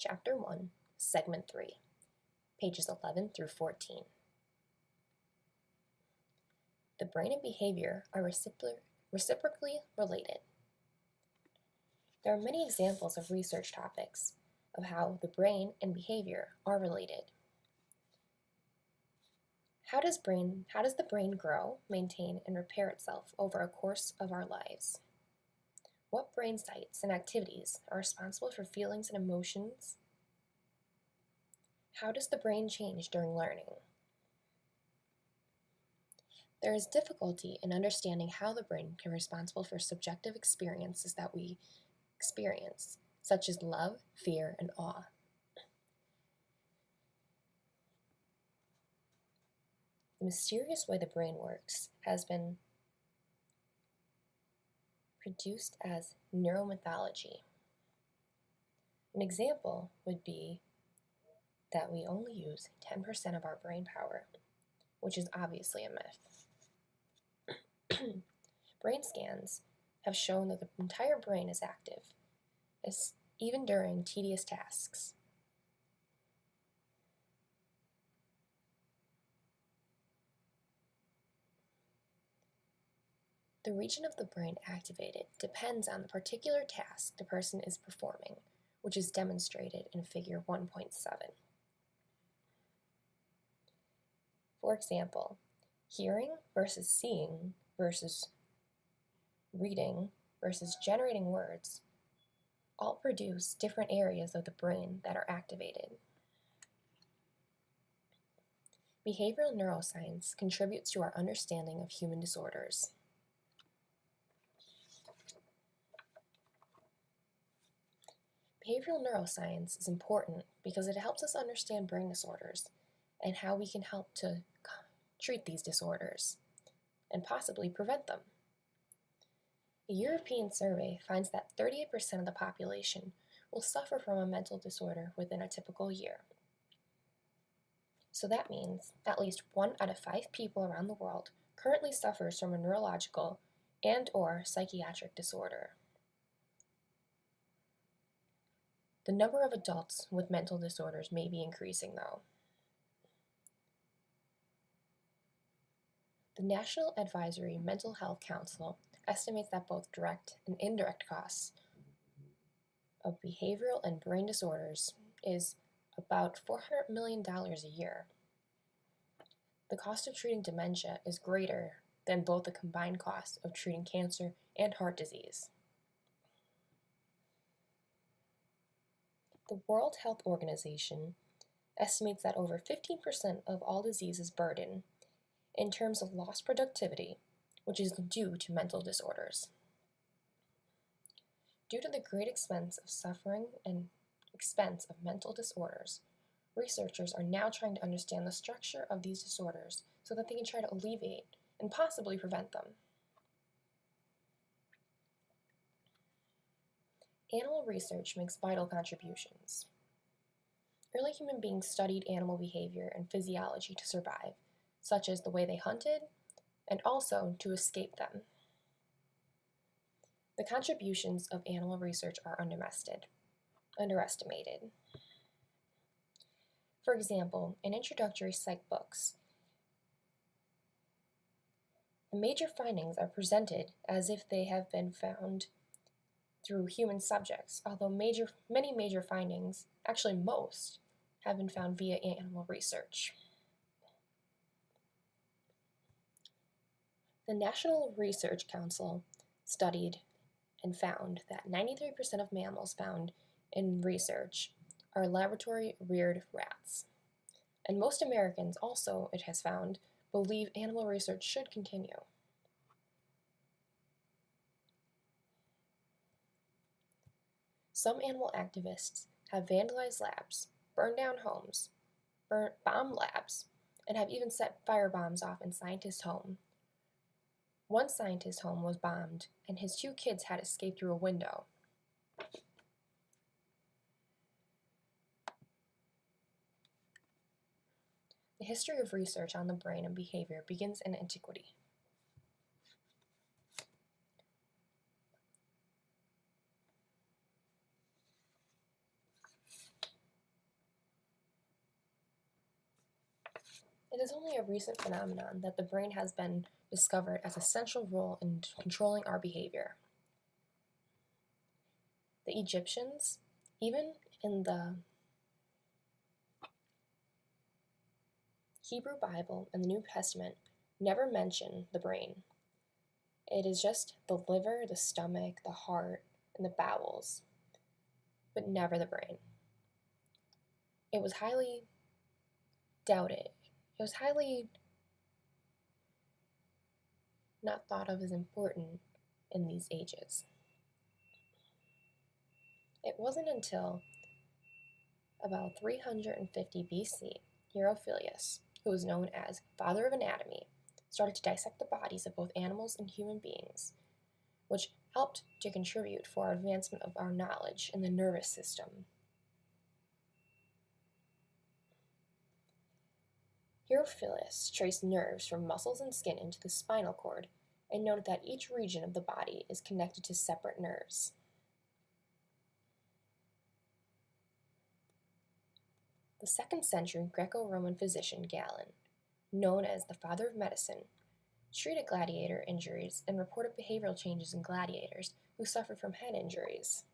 Chapter 1, Segment 3, pages 11 through 14. The brain and behavior are reciprocally related. There are many examples of research topics of how the brain and behavior are related. How does the brain grow, maintain, and repair itself over a course of our lives? What brain sites and activities are responsible for feelings and emotions? How does the brain change during learning? There is difficulty in understanding how the brain can be responsible for subjective experiences that we experience, such as love, fear, and awe. The mysterious way the brain works has been produced as neuromythology. An example would be that we only use 10% of our brain power, which is obviously a myth. Brain scans have shown that the entire brain is active, even during tedious tasks. The region of the brain activated depends on the particular task the person is performing, which is demonstrated in Figure 1.7. For example, hearing versus seeing versus reading versus generating words all produce different areas of the brain that are activated. Behavioral neuroscience contributes to our understanding of human disorders. Behavioral neuroscience is important because it helps us understand brain disorders and how we can help to treat these disorders and possibly prevent them. A European survey finds that 38% of the population will suffer from a mental disorder within a typical year. So that means at least 1 out of 5 people around the world currently suffers from a neurological and/or psychiatric disorder. The number of adults with mental disorders may be increasing, though. The National Advisory Mental Health Council estimates that both direct and indirect costs of behavioral and brain disorders is about $400 million a year. The cost of treating dementia is greater than both the combined costs of treating cancer and heart disease. The World Health Organization estimates that over 15% of all diseases burden in terms of lost productivity, which is due to mental disorders. Due to the great expense of suffering and expense of mental disorders, researchers are now trying to understand the structure of these disorders so that they can try to alleviate and possibly prevent them. Animal research makes vital contributions. Early human beings studied animal behavior and physiology to survive, such as the way they hunted, and also to escape them. The contributions of animal research are underestimated. For example, in introductory psych books, the major findings are presented as if they have been found through human subjects, although many major findings, actually most, have been found via animal research. The National Research Council studied and found that 93% of mammals found in research are laboratory-reared rats. And most Americans also, it has found, believe animal research should continue. Some animal activists have vandalized labs, burned down homes, bombed labs, and have even set firebombs off in scientists' homes. One scientist's home was bombed, and his 2 kids had escaped through a window. The history of research on the brain and behavior begins in antiquity. It is only a recent phenomenon that the brain has been discovered as a central role in controlling our behavior. The Egyptians, even in the Hebrew Bible and the New Testament, never mention the brain. It is just the liver, the stomach, the heart, and the bowels, but never the brain. It was highly doubted. It was highly not thought of as important in these ages. It wasn't until about 350 BC, Herophilus, who was known as Father of Anatomy, started to dissect the bodies of both animals and human beings, which helped to contribute for our advancement of our knowledge in the nervous system. Herophilus traced nerves from muscles and skin into the spinal cord and noted that each region of the body is connected to separate nerves. The 2nd century Greco-Roman physician Galen, known as the father of medicine, treated gladiator injuries and reported behavioral changes in gladiators who suffered from head injuries.